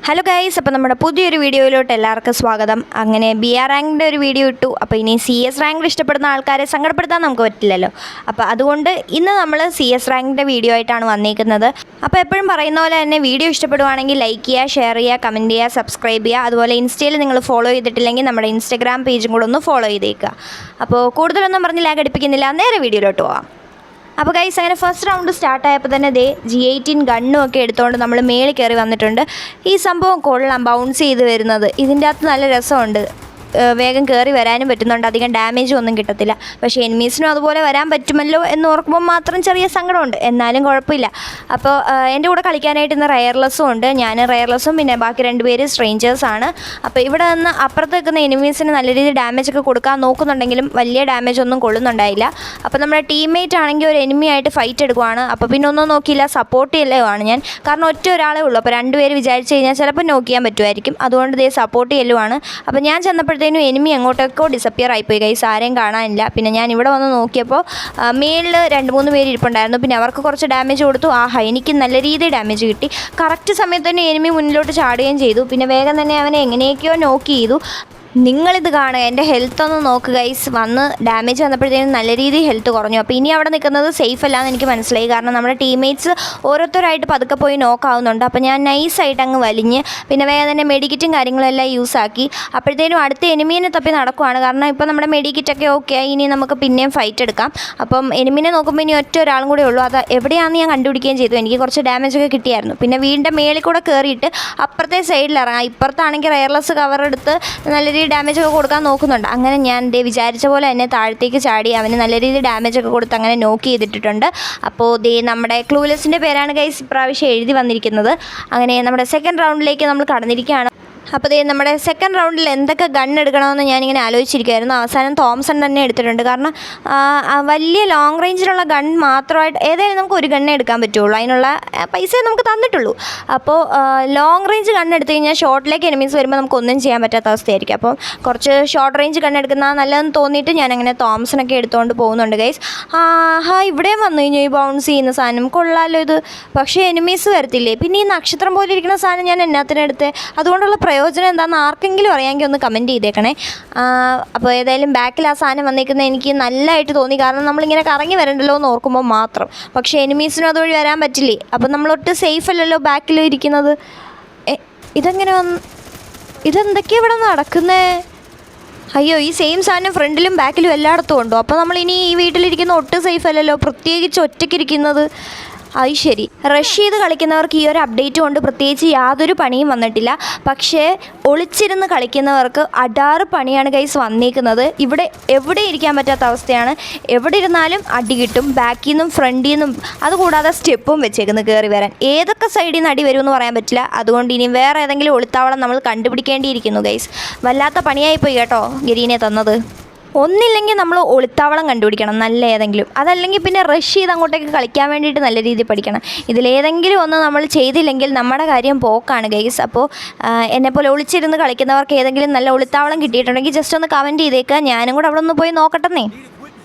Hello guys, അപ്പോൾ നമ്മുടെ പുതിയൊരു വീഡിയോയിലോട്ട് എല്ലാവർക്കും സ്വാഗതം. അങ്ങനെ BR റാങ്കിൻ്റെ ഒരു വീഡിയോ ഇട്ടു. അപ്പോൾ ഇനി CS റാങ്കിൽ ഇഷ്ടപ്പെടുന്ന ആൾക്കാരെ സങ്കടപ്പെടുത്താൻ നമുക്ക് പറ്റില്ലല്ലോ. അപ്പോൾ അതുകൊണ്ട് ഇന്ന് നമ്മൾ CS റാങ്കിൻ്റെ വീഡിയോ ആയിട്ടാണ് വന്നിരിക്കുന്നത്. അപ്പോൾ എപ്പോഴും പറയുന്ന പോലെ തന്നെ വീഡിയോ ഇഷ്ടപ്പെടുവാണെങ്കിൽ ലൈക്ക് ചെയ്യുക, ഷെയർ ചെയ്യുക, കമൻറ്റ് ചെയ്യുക, സബ്സ്ക്രൈബ് ചെയ്യുക. അതുപോലെ ഇൻസ്റ്റയിൽ നിങ്ങൾ ഫോളോ ചെയ്തിട്ടില്ലെങ്കിൽ നമ്മുടെ ഇൻസ്റ്റാഗ്രാം പേജും കൂടെ ഒന്ന് ഫോളോ ചെയ്തേക്കുക. അപ്പോൾ കൂടുതലൊന്നും പറഞ്ഞ് ലാഗ് അടിപ്പിക്കുന്നില്ല, നേരെ വീഡിയോയിലോട്ട് പോവാം. അപ്പോൾ ഗൈസ്, അങ്ങനെ ഫസ്റ്റ് റൗണ്ട് സ്റ്റാർട്ടായപ്പോൾ തന്നെ G18 ഗണ്ണും ഒക്കെ എടുത്തുകൊണ്ട് നമ്മൾ മേളിൽ കയറി വന്നിട്ടുണ്ട്. ഈ സംഭവം കൊള്ളാം, ബൗൺസ് ചെയ്ത് വരുന്നത്. ഇതിൻ്റെ അകത്ത് നല്ല രസമുണ്ട്. വേഗം കയറി വരാനും പറ്റുന്നുണ്ട്, അധികം ഡാമേജും ഒന്നും കിട്ടത്തില്ല. പക്ഷേ എനിമീസിനും അതുപോലെ വരാൻ പറ്റുമല്ലോ എന്ന് ഓർക്കുമ്പോൾ മാത്രം ചെറിയ സങ്കടമുണ്ട്, എന്നാലും കുഴപ്പമില്ല. അപ്പോൾ എൻ്റെ കൂടെ കളിക്കാനായിട്ട് ഇന്ന് റെയർലെസ്സും ഉണ്ട്. ഞാൻ റെയർലെസ്സും പിന്നെ ബാക്കി രണ്ടുപേര് സ്ട്രേഞ്ചേഴ്സാണ്. അപ്പോൾ ഇവിടെ നിന്ന് അപ്പുറത്ത് നിൽക്കുന്ന എനിമീസിന് നല്ല രീതിയിൽ ഡാമേജൊക്കെ കൊടുക്കാൻ നോക്കുന്നുണ്ടെങ്കിലും വലിയ ഡാമേജ് ഒന്നും കൊള്ളുന്നുണ്ടായില്ല. അപ്പോൾ നമ്മുടെ ടീംമേറ്റ് ആണെങ്കിൽ ഒരു എനിമിയായിട്ട് ഫൈറ്റ് എടുക്കുവാണ്. അപ്പോൾ പിന്നെ ഒന്നും നോക്കിയില്ല, സപ്പോർട്ട് ചെയ്യുകയാണ് ഞാൻ. കാരണം ഒറ്റ ഒരാളേ ഉള്ളൂ. അപ്പോൾ രണ്ടുപേര് വിചാരിച്ച് കഴിഞ്ഞാൽ ചിലപ്പോൾ നോക്ക് ചെയ്യാൻ പറ്റുമായിരിക്കും. അതുകൊണ്ട് സപ്പോർട്ട് ചെയ്യുവാണ്. അപ്പോൾ ഞാൻ ചെന്നപ്പോഴത്തേനും എനിമി എങ്ങോട്ടേക്കോ ഡിസപ്പിയർ ആയിപ്പോയി ഗൈസ്, ആരെയും കാണാനില്ല. പിന്നെ ഞാൻ ഇവിടെ വന്ന് നോക്കിയപ്പോൾ മേളിൽ 2-3 പേര് ഇരിപ്പുണ്ടായിരുന്നു. പിന്നെ അവർക്ക് കുറച്ച് ഡാമേജ് കൊടുത്തു. എനിക്ക് നല്ല രീതിയിൽ ഡാമേജ് കിട്ടി. കറക്റ്റ് സമയത്ത് തന്നെ എനിമി മുന്നിലോട്ട് ചാടുകയും ചെയ്തു. പിന്നെ വേഗം തന്നെ അവനെ എങ്ങനെയൊക്കെയോ നോക്ക് ചെയ്തു. നിങ്ങളിത് കാണുക, എൻ്റെ ഹെൽത്ത് ഒന്ന് നോക്കുക ഗൈസ്. വന്ന് ഡാമേജ് വന്നപ്പോഴത്തേനും നല്ല രീതിയിൽ ഹെൽത്ത് കുറഞ്ഞു. അപ്പോൾ ഇനി അവിടെ നിൽക്കുന്നത് സേഫ് അല്ലാന്ന് എനിക്ക് മനസ്സിലായി. കാരണം നമ്മുടെ ടീംമേറ്റ്സ് ഓരോരുത്തരായിട്ട് പതുക്കെ പോയി നോക്കാവുന്നുണ്ട്. അപ്പോൾ ഞാൻ നൈസായിട്ട് അങ്ങ് വലിഞ്ഞ് പിന്നെ വേഗം തന്നെ മെഡിക്കിറ്റും കാര്യങ്ങളെല്ലാം യൂസാക്കി. അപ്പോഴത്തേനും അടുത്ത എനിമീനെ തപ്പി നടക്കുവാണ്. കാരണം ഇപ്പോൾ നമ്മുടെ മെഡിക്കിറ്റൊക്കെ ഓക്കെ ആയി, ഇനി നമുക്ക് പിന്നെയും ഫൈറ്റ് എടുക്കാം. അപ്പം എനിമീനെ നോക്കുമ്പോൾ ഇനി ഒറ്റ ഒരാളും കൂടെ ഉള്ളൂ. അത് എവിടെയാണെന്ന് ഞാൻ കണ്ടുപിടിക്കുകയും ചെയ്തു. എനിക്ക് കുറച്ച് ഡാമേജൊക്കെ കിട്ടിയായിരുന്നു. പിന്നെ വീണ്ടും മേളിൽ കൂടെ കയറിയിട്ട് അപ്പുറത്തെ സൈഡിൽ ഇറങ്ങാം. ഇപ്പുറത്താണെങ്കിൽ റെയർലെസ് കവർ എടുത്ത് നല്ല ഡാമേജൊക്കെ കൊടുക്കാൻ നോക്കുന്നുണ്ട്. അങ്ങനെ ഞാൻ വിചാരിച്ച പോലെ തന്നെ താഴത്തേക്ക് ചാടി അവന് നല്ല രീതിയിൽ ഡാമേജൊക്കെ കൊടുത്ത് അങ്ങനെ നോക്ക് ചെയ്തിട്ടുണ്ട്. അപ്പോൾ നമ്മുടെ ക്ലൂലെസിൻ്റെ പേരാണ് ഗൈസ് ഇപ്രാവശ്യം എഴുതി വന്നിരിക്കുന്നത്. അങ്ങനെ നമ്മുടെ സെക്കൻഡ് റൗണ്ടിലേക്ക് നമ്മൾ കടന്നിരിക്കുകയാണ്. അപ്പോൾ നമ്മുടെ സെക്കൻഡ് റൗണ്ടിൽ എന്തൊക്കെ ഗൺ എടുക്കണമെന്ന് ഞാനിങ്ങനെ ആലോചിച്ചിരിക്കുമായിരുന്നു. അവസാനം തോംസൺ തന്നെ എടുത്തിട്ടുണ്ട്. കാരണം വലിയ ലോങ് റേഞ്ചിലുള്ള ഗൺ മാത്രമായിട്ട് ഏതായാലും നമുക്ക് ഒരു ഗണ്ണേ എടുക്കാൻ പറ്റുള്ളൂ, അതിനുള്ള പൈസയെ നമുക്ക് തന്നിട്ടുള്ളൂ. അപ്പോൾ ലോങ് റേഞ്ച് ഗൺ എടുത്തു കഴിഞ്ഞാൽ ഷോർട്ടിലേക്ക് എനിമീസ് വരുമ്പോൾ നമുക്കൊന്നും ചെയ്യാൻ പറ്റാത്ത അവസ്ഥയായിരിക്കും. അപ്പം കുറച്ച് ഷോർട്ട് റേഞ്ച് ഗൺ എടുക്കുന്നത് നല്ലതെന്ന് തോന്നിയിട്ട് ഞാനങ്ങനെ തോംസണൊക്കെ എടുത്തുകൊണ്ട് പോകുന്നുണ്ട് ഗൈസ്. ഇവിടെയും വന്നു കഴിഞ്ഞു ഈ ബൗൺസ് ചെയ്യുന്ന സാധനം, കൊള്ളാമല്ലോ ഇത്. പക്ഷേ എനിമീസ് വരത്തില്ലേ? പിന്നെ ഈ നക്ഷത്രം പോലെ ഇരിക്കുന്ന സാധനം ഞാൻ എന്നാത്തിനെടുത്ത്, അതുകൊണ്ടുള്ള പ്രയോജനം എന്താണെന്ന് ആർക്കെങ്കിലും അറിയാമെങ്കിൽ ഒന്ന് കമൻറ്റ് ചെയ്തേക്കണേ. അപ്പോൾ ഏതായാലും ബാക്കിൽ ആ സാധനം വന്നേക്കുന്നത് എനിക്ക് നല്ലതായിട്ട് തോന്നി. കാരണം നമ്മളിങ്ങനെ കറങ്ങി വരണ്ടല്ലോ എന്ന് ഓർക്കുമ്പോൾ മാത്രം. പക്ഷേ എനിമീസിനും അതുവഴി വരാൻ പറ്റില്ലേ? അപ്പം നമ്മളൊട്ട് സേഫ് അല്ലല്ലോ ബാക്കിൽ ഇരിക്കുന്നത്. ഇതെങ്ങനെ ഇതെന്തൊക്കെയാണ് ഇവിടെ നടക്കുന്നേ? അയ്യോ, ഈ സെയിം സാധനം ഫ്രണ്ടിലും ബാക്കിലും എല്ലായിടത്തും ഉണ്ടോ? അപ്പോൾ നമ്മളിനി ഈ വീട്ടിലിരിക്കുന്ന ഒട്ടും സേഫ് അല്ലല്ലോ, പ്രത്യേകിച്ച് ഒറ്റയ്ക്കിരിക്കുന്നത്. അത് ശരി, റഷ് ചെയ്ത് കളിക്കുന്നവർക്ക് ഈ ഒരു അപ്ഡേറ്റ് കൊണ്ട് പ്രത്യേകിച്ച് യാതൊരു പണിയും വന്നിട്ടില്ല. പക്ഷേ ഒളിച്ചിരുന്ന് കളിക്കുന്നവർക്ക് അടാറ് പണിയാണ് ഗൈസ് വന്നേക്കുന്നത്. ഇവിടെ എവിടെ ഇരിക്കാൻ പറ്റാത്ത അവസ്ഥയാണ്. എവിടെ ഇരുന്നാലും അടി കിട്ടും, ബാക്കിൽ നിന്നും ഫ്രണ്ടിൽ നിന്നും. അതുകൂടാതെ സ്റ്റെപ്പും വെച്ചേക്കുന്നു കയറി വരാൻ. ഏതൊക്കെ സൈഡിൽ നിന്ന് അടി വരുമെന്ന് പറയാൻ പറ്റില്ല. അതുകൊണ്ട് ഇനി വേറെ ഏതെങ്കിലും ഒളിത്താവളം നമ്മൾ കണ്ടുപിടിക്കേണ്ടിയിരിക്കുന്നു ഗൈസ്. വല്ലാത്ത പണിയായിപ്പോയി കേട്ടോ ഗരീനെ തന്നത്. ഒന്നില്ലെങ്കിൽ നമ്മൾ ഒളിത്താവളം കണ്ടുപിടിക്കണം, നല്ല ഏതെങ്കിലും. അതല്ലെങ്കിൽ പിന്നെ റഷ് ചെയ്ത് അങ്ങോട്ടേക്ക് കളിക്കാൻ വേണ്ടിയിട്ട് നല്ല രീതിയിൽ പഠിക്കണം. ഇതിലേതെങ്കിലും ഒന്ന് നമ്മൾ ചെയ്തില്ലെങ്കിൽ നമ്മുടെ കാര്യം പോക്കാണ് ഗൈസ്. അപ്പോൾ എന്നെപ്പോലെ ഒളിച്ചിരുന്ന് കളിക്കുന്നവർക്ക് ഏതെങ്കിലും നല്ല ഒളിത്താവളം കിട്ടിയിട്ടുണ്ടെങ്കിൽ ജസ്റ്റ് ഒന്ന് കമൻറ്റ് ചെയ്തേക്കുക. ഞാനും കൂടെ അവിടെ ഒന്ന് പോയി നോക്കട്ടെന്നേ.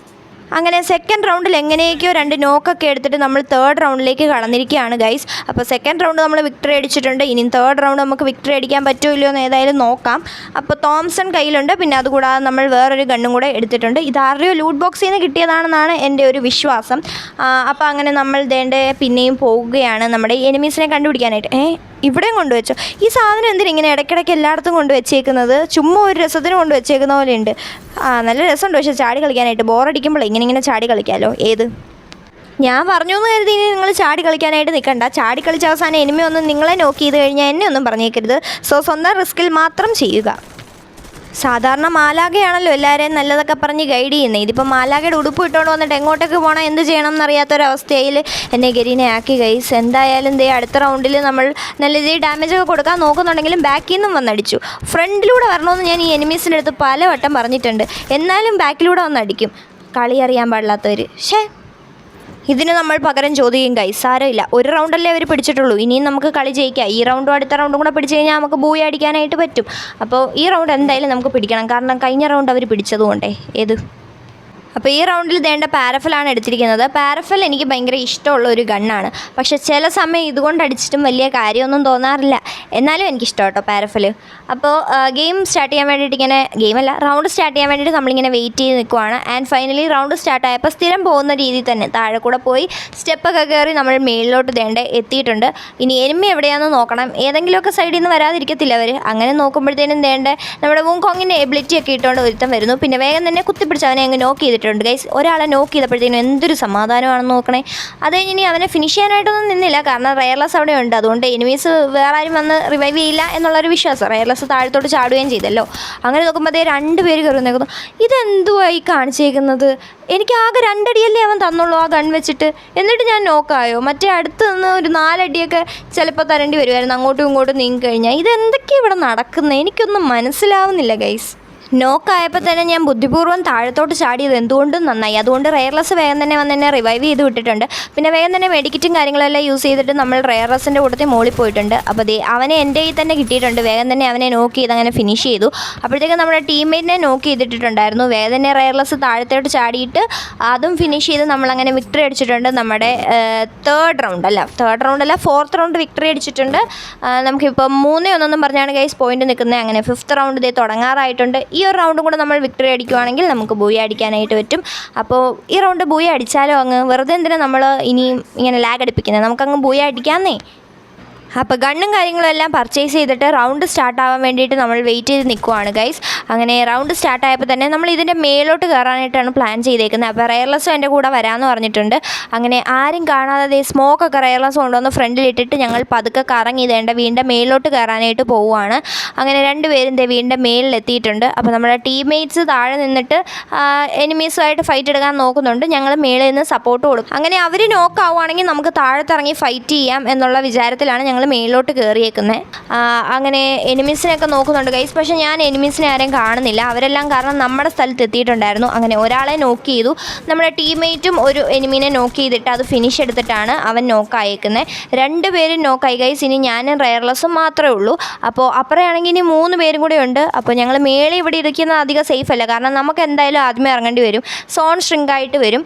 അങ്ങനെ സെക്കൻഡ് റൗണ്ടിൽ എങ്ങനെയൊക്കെയോ 2 നോക്കൊക്കെ എടുത്തിട്ട് നമ്മൾ തേർഡ് റൗണ്ടിലേക്ക് കടന്നിരിക്കുകയാണ് ഗൈസ്. അപ്പോൾ സെക്കൻഡ് റൗണ്ട് നമ്മൾ വിക്ടറി അടിച്ചിട്ടുണ്ട്. ഇനി തേർഡ് റൗണ്ട് നമുക്ക് വിക്ടറി അടിക്കാൻ പറ്റുമോ ഇല്ലയോ എന്ന് ഏതായാലും നോക്കാം. അപ്പോൾ തോംസൺ കയ്യിലുണ്ട്. പിന്നെ അതുകൂടാതെ നമ്മൾ വേറൊരു ഗണ്ണും കൂടെ എടുത്തിട്ടുണ്ട്. ഇത് ആരുടെയോ ലൂട്ട് ബോക്സിൽ നിന്ന് കിട്ടിയതാണെന്നാണ് എൻ്റെ ഒരു വിശ്വാസം. അപ്പോൾ അങ്ങനെ നമ്മൾ പിന്നെയും പോവുകയാണ് നമ്മുടെ എനിമീസിനെ കണ്ടുപിടിക്കാനായിട്ട്. ഇവിടെയും കൊണ്ടുവച്ചോ? ഈ സാധനം എന്തിനാ ഇങ്ങനെ ഇടയ്ക്കിടയ്ക്ക് എല്ലായിടത്തും കൊണ്ടുവച്ചേക്കുന്നത്? ചുമ്മാ ഒരു രസത്തിന് കൊണ്ടുവച്ചേക്കുന്ന പോലെ ഉണ്ട്. നല്ല രസമുണ്ട്. പക്ഷേ ചാടി കളിക്കാനായിട്ട് ബോറടിക്കുമ്പോഴേ ഇങ്ങനെ ചാടി കളിക്കാമല്ലോ. ഞാൻ പറഞ്ഞു എന്ന് കരുതി ഇനി നിങ്ങൾ ചാടി കളിക്കാനായിട്ട് നിൽക്കണ്ട. ചാടി കളിച്ച അവസാനം എനിമി ഒന്നും നിങ്ങളെ നോക്ക് ചെയ്ത് കഴിഞ്ഞാൽ എന്നെ ഒന്നും പറഞ്ഞേക്കരുത്. സ്വന്തം റിസ്കിൽ മാത്രം ചെയ്യുക. സാധാരണ മാലാഖയാണല്ലോ എല്ലാവരെയും നല്ലതൊക്കെ പറഞ്ഞ് ഗൈഡ് ചെയ്യുന്നത്. ഇതിപ്പോൾ മാലാഖയുടെ ഉടുപ്പ് ഇട്ടുകൊണ്ട് വന്നിട്ട് എങ്ങോട്ടേക്ക് പോകണം, എന്ത് ചെയ്യണം എന്നറിയാത്തൊരവസ്ഥയിൽ എന്നെ ഗരീനെ ആക്കി ഗൈസ്. എന്തായാലും അടുത്ത റൗണ്ടിൽ നമ്മൾ നല്ല രീതിയിൽ ഡാമേജൊക്കെ കൊടുക്കാൻ നോക്കുന്നുണ്ടെങ്കിലും ബാക്കിൽ നിന്നും വന്നടിച്ചു. ഫ്രണ്ടിലൂടെ വരണമെന്ന് ഞാൻ ഈ എനിമീസിൻ്റെ അടുത്ത് പലവട്ടം പറഞ്ഞിട്ടുണ്ട്. എന്നാലും ബാക്കിലൂടെ വന്നടിക്കും. കളി അറിയാൻ പാടില്ലാത്തവർ. ഇതിന് നമ്മൾ പകരം ചോദിക്കും ഗൈസ്. സാരമില്ല, ഒരു റൗണ്ടല്ലേ അവർ പിടിച്ചിട്ടുള്ളൂ. ഇനിയും നമുക്ക് കളി ജയിക്കാം. ഈ റൗണ്ടും അടുത്ത റൗണ്ടും കൂടെ പിടിച്ച് കഴിഞ്ഞാൽ നമുക്ക് ബൂയി അടിക്കാനായിട്ട് പറ്റും. അപ്പോൾ ഈ റൗണ്ട് എന്തായാലും നമുക്ക് പിടിക്കണം. കാരണം കഴിഞ്ഞ റൗണ്ട് അവർ പിടിച്ചതുകൊണ്ടേ. അപ്പോൾ ഈ റൗണ്ടിൽ വേണ്ട പാരഫലാണ് എടുത്തിരിക്കുന്നത്. പാരഫൽ എനിക്ക് ഭയങ്കര ഇഷ്ടമുള്ള ഒരു ഗണ്ണാണ്. പക്ഷേ ചില സമയം ഇതുകൊണ്ട് അടിച്ചിട്ടും വലിയ കാര്യമൊന്നും തോന്നാറില്ല. എന്നാലും എനിക്കിഷ്ടം കേട്ടോ പാരഫൽ. അപ്പോൾ ഗെയിം സ്റ്റാർട്ട് ചെയ്യാൻ വേണ്ടിയിട്ട് ഇങ്ങനെ റൗണ്ട് സ്റ്റാർട്ട് ചെയ്യാൻ വേണ്ടിയിട്ട് നമ്മളിങ്ങനെ വെയിറ്റ് ചെയ്ത് നിൽക്കുവാണ്. ആൻഡ് ഫൈനലി റൗണ്ട് സ്റ്റാർട്ടായപ്പോൾ സ്ഥിരം പോകുന്ന രീതിയിൽ തന്നെ താഴെ കൂടെ പോയി സ്റ്റെപ്പൊക്കെ കയറി നമ്മൾ മേളിലോട്ട് എത്തിയിട്ടുണ്ട്. ഇനി എനിമി എവിടെയാണെന്ന് നോക്കണം. ഏതെങ്കിലുമൊക്കെ സൈഡിൽ നിന്ന് വരാതിരിക്കത്തില്ല അവർ. അങ്ങനെ നോക്കുമ്പോഴത്തേനും നമ്മുടെ വൂങ്കോങ്ങിൻ്റെ എബിലിറ്റി ഒക്കെ ഇട്ടുകൊണ്ട് ഒരുത്തം വരുന്നു. പിന്നെ വേഗം തന്നെ കുത്തിപ്പിടിച്ച് അവനെ അങ്ങ് നോക്ക് ചെയ്തിട്ടുണ്ട് ഗൈസ്. ഒരാളെ നോക്ക് ചെയ്തപ്പോഴത്തേനും എന്തൊരു സമാധാനമാണെന്ന് നോക്കണേ. അത് കഴിഞ്ഞ് ഇനി അവനെ ഫിനിഷ് ചെയ്യാനായിട്ടൊന്നും നിന്നില്ല, കാരണം റെയർലെസ് അവിടെ ഉണ്ട്. അതുകൊണ്ട് എനിമീസ് വേറെ ആരും വന്ന് റിവൈവ് ചെയ്യില്ല എന്നുള്ളൊരു വിശ്വാസം. റെയർലെസ് താഴത്തോട്ട് ചാടുകയും ചെയ്തല്ലോ. അങ്ങനെ നോക്കുമ്പോൾ അതേ 2 പേര് കയറി നിൽക്കുന്നു. ഇതെന്തുവായി കാണിച്ചേക്കുന്നത്? എനിക്ക് ആകെ 2 അടിയല്ലേ അവൻ തന്നുള്ളൂ ആ ഗൺ വെച്ചിട്ട്. എന്നിട്ട് ഞാൻ നോക്കായോ? മറ്റേ അടുത്ത് നിന്ന് ഒരു 4 അടിയൊക്കെ ചിലപ്പോൾ തരേണ്ടി വരുമായിരുന്നു അങ്ങോട്ടും ഇങ്ങോട്ടും നീങ്ങി കഴിഞ്ഞാൽ. ഇതെന്തൊക്കെയാണ് ഇവിടെ നടക്കുന്നത്? എനിക്കൊന്നും മനസ്സിലാവുന്നില്ല ഗൈസ്. നോക്കായപ്പോൾ തന്നെ ഞാൻ ബുദ്ധിപൂർവ്വം താഴത്തോട്ട് ചാടിയത് എന്തുകൊണ്ടും നന്നായി. അതുകൊണ്ട് റെയർലെസ് വേഗം തന്നെ വന്ന് എന്നെ റിവൈവ് ചെയ്ത് വിട്ടിട്ടുണ്ട്. പിന്നെ വേഗം തന്നെ മെഡിക്കറ്റും കാര്യങ്ങളെല്ലാം യൂസ് ചെയ്തിട്ട് നമ്മൾ റെയർലെസിൻ്റെ കൂട്ടത്തിൽ മോളിൽ പോയിട്ടുണ്ട്. അപ്പോൾ അവനെ എൻ്റെ കയ്യിൽ തന്നെ കിട്ടിയിട്ടുണ്ട്. വേഗം തന്നെ അവനെ നോക്ക് ചെയ്ത് അങ്ങനെ ഫിനിഷ് ചെയ്തു. അപ്പോഴത്തേക്കും നമ്മുടെ ടീംമേറ്റിനെ നോക്ക് ചെയ്തിട്ടുണ്ടായിരുന്നു. വേഗം തന്നെ റെയർലെസ് താഴത്തോട്ട് ചാടിയിട്ട് അതും ഫിനിഷ് ചെയ്ത് നമ്മളങ്ങനെ വിക്ടറി അടിച്ചിട്ടുണ്ട്. നമ്മുടെ തേർഡ് റൗണ്ട് അല്ല 4th റൗണ്ട് വിക്ടറി അടിച്ചിട്ടുണ്ട്. നമുക്കിപ്പോൾ 3-1 പറഞ്ഞാണ് ഗൈസ് പോയിന്റ് നിൽക്കുന്നത്. അങ്ങനെ 5th റൗണ്ട് തുടങ്ങാറായിട്ടുണ്ട്. ഈ ഒരു റൗണ്ടും കൂടെ നമ്മൾ വിക്ടറി അടിക്കുവാണെങ്കിൽ നമുക്ക് ബൂയ അടിക്കാനായിട്ട് പറ്റും. അപ്പോൾ ഈ റൗണ്ട് ബൂയ അടിച്ചാലോ അങ്ങ് വെറുതെ എന്തിനാണ് നമ്മൾ ഇനിയും ഇങ്ങനെ ലാഗ് അടിപ്പിക്കുന്നത്? നമുക്കങ്ങ് ബൂയ അടിക്കാമെന്നേ. അപ്പോൾ ഗണ്ണും കാര്യങ്ങളും എല്ലാം പർച്ചേസ് ചെയ്തിട്ട് റൗണ്ട് സ്റ്റാർട്ടാവാൻ വേണ്ടിയിട്ട് നമ്മൾ വെയിറ്റ് ചെയ്ത് നിൽക്കുവാണ് ഗൈസ്. അങ്ങനെ റൗണ്ട് സ്റ്റാർട്ടായപ്പോൾ തന്നെ നമ്മൾ ഇതിൻ്റെ മേലോട്ട് കയറാനായിട്ടാണ് പ്ലാൻ ചെയ്തേക്കുന്നത്. അപ്പോൾ റെയർലെസ്സും എൻ്റെ കൂടെ വരാമെന്ന് പറഞ്ഞിട്ടുണ്ട്. അങ്ങനെ ആരും കാണാതെ സ്മോക്കൊക്കെ റെയർലെസ് കൊണ്ടുവന്ന് ഫ്രണ്ടിലിട്ടിട്ട് ഞങ്ങൾ പതുക്കെ കറങ്ങി വീണ്ടും മേലോട്ട് കയറാനായിട്ട് പോവുകയാണ്. അങ്ങനെ 2 പേരും വീണ്ടും മേളിലെത്തിയിട്ടുണ്ട്. അപ്പോൾ നമ്മുടെ ടീംമേറ്റ്സ് താഴെ നിന്നിട്ട് എനിമീസുമായിട്ട് ഫൈറ്റ് എടുക്കാൻ നോക്കുന്നുണ്ട്. ഞങ്ങൾ മേളിൽ നിന്ന് സപ്പോർട്ട് കൊടുക്കും. അങ്ങനെ അവർ നോക്കാവുകയാണെങ്കിൽ നമുക്ക് താഴത്തിറങ്ങി ഫൈറ്റ് ചെയ്യാം എന്നുള്ള വിചാരത്തിലാണ് ഞങ്ങൾ മേലോട്ട് കയറിയേക്കുന്നത്. അങ്ങനെ എനിമീസിനെയൊക്കെ നോക്കുന്നുണ്ട് ഗൈസ്. പക്ഷേ ഞാൻ എനിമീസിനെ ആരെയും കാണുന്നില്ല. അവരെല്ലാം കാരണം നമ്മുടെ സ്ഥലത്ത് എത്തിയിട്ടുണ്ടായിരുന്നു. അങ്ങനെ ഒരാളെ നോക്ക് ചെയ്തു. നമ്മുടെ ടീംമേറ്റും ഒരു എനിമീനെ നോക്ക് ചെയ്തിട്ട് അത് ഫിനിഷ് എടുത്തിട്ടാണ് അവൻ നോക്കായേക്കുന്നത്. 2 പേരും നോക്കായി ഗൈസ്. ഇനി ഞാനും റെയർലെസ്സും മാത്രമേ ഉള്ളൂ. അപ്പോൾ അപ്പുറയാണെങ്കിൽ ഇനി 3 പേരും കൂടെ ഉണ്ട്. അപ്പോൾ ഞങ്ങൾ മേളിൽ ഇവിടെ ഇരിക്കുന്നത് അധികം സേഫ് അല്ല, കാരണം നമുക്ക് എന്തായാലും ആദ്യമേ ഇറങ്ങേണ്ടി വരും. സോൺ ഷ്രിങ്ക് ആയിട്ട് വരും.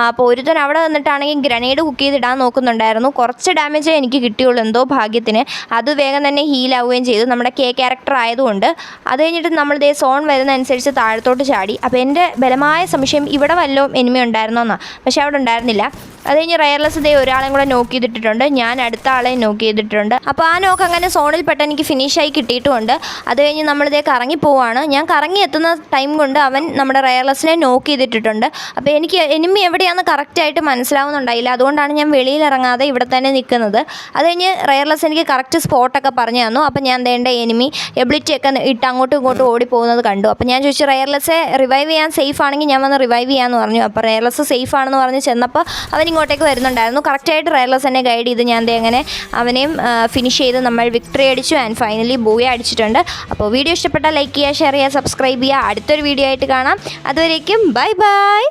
അപ്പോൾ ഒരുത്തൻ അവിടെ വന്നിട്ടാണെങ്കിൽ ഗ്രനേഡ് കുക്ക് ചെയ്തിടാൻ നോക്കുന്നുണ്ടായിരുന്നു. കുറച്ച് ഡാമേജേ എനിക്ക് കിട്ടിയുള്ളൂ എന്തോ ഭാഗ്യത്തിന്. അത് വേഗം തന്നെ ഹീലാവുകയും ചെയ്തു, നമ്മുടെ ക്യാരക്ടർ ആയതുകൊണ്ട്. അത് കഴിഞ്ഞിട്ട് നമ്മൾ സോൺ വരുന്നതനുസരിച്ച് താഴത്തോട്ട് ചാടി. അപ്പോൾ എൻ്റെ ബലമായ സംശയം ഇവിടെ വല്ലതും എനിമി ഉണ്ടായിരുന്നോന്നാണ്. പക്ഷേ അവിടെ ഉണ്ടായിരുന്നില്ല. അത് കഴിഞ്ഞ് റെയർലെസ് ഒരാളെയും കൂടെ നോക്ക് ചെയ്തിട്ടുണ്ട്. ഞാൻ അടുത്ത ആളെയും നോക്ക് ചെയ്തിട്ടുണ്ട്. അപ്പോൾ ആ നോക്ക് അങ്ങനെ സോണിൽ പെട്ടെന്ന് എനിക്ക് ഫിനിഷായി കിട്ടിയിട്ടുമുണ്ട്. അത് കഴിഞ്ഞ് നമ്മളിതേ കറങ്ങി പോവാണ്. ഞാൻ കറങ്ങി എത്തുന്ന ടൈം കൊണ്ട് അവൻ നമ്മുടെ റെയർലെസ്സിനെ നോക്ക് ചെയ്തിട്ടുണ്ട്. അപ്പോൾ എനിക്ക് എനിമി എവിടെയാണെന്ന് കറക്റ്റായിട്ട് മനസ്സിലാവുന്നുണ്ടായില്ല. അതുകൊണ്ടാണ് ഞാൻ വെളിയിലിറങ്ങാതെ ഇവിടെ തന്നെ നിൽക്കുന്നത്. അത് കഴിഞ്ഞ് റെയർലെസ് എനിക്ക് കറക്റ്റ് സ്പോട്ടൊക്കെ പറഞ്ഞു തന്നു. അപ്പോൾ ഞാൻ എനിമി എബിലിറ്റിയൊക്കെ ഇട്ട് അങ്ങോട്ടും ഇങ്ങോട്ടും ഓടിപ്പോകുന്നത് കണ്ടു. അപ്പോൾ ഞാൻ ചോദിച്ചു റെയർലെസ്സെ റിവൈവ് ചെയ്യാൻ സേഫ് ആണെങ്കിൽ ഞാൻ വന്ന് റിവൈവ് ചെയ്യാമെന്ന് പറഞ്ഞു. അപ്പോൾ റെയർലെസ് സേഫ് ആണെന്ന് പറഞ്ഞ് ചെന്നപ്പോൾ അവൻ ഇങ്ങോട്ടേക്ക് വരുന്നുണ്ടായിരുന്നു. കറക്റ്റായിട്ട് റെയർലെസ് എന്നെ ഗൈഡ് ചെയ്ത് ഞാൻ അങ്ങനെ അവനെയും ഫിനിഷ് ചെയ്ത് നമ്മൾ വിക്ടറി അടിച്ചു. ആൻഡ് ഫൈനലി ബൂയ അടിച്ചിട്ടുണ്ട്. അപ്പോൾ വീഡിയോ ഇഷ്ടപ്പെട്ടാൽ ലൈക്ക് ചെയ്യുക, ഷെയർ ചെയ്യുക, സബ്സ്ക്രൈബ് ചെയ്യുക. അടുത്തൊരു വീഡിയോ ആയിട്ട് കാണാം. അതുവരേക്കും ബൈ ബൈ.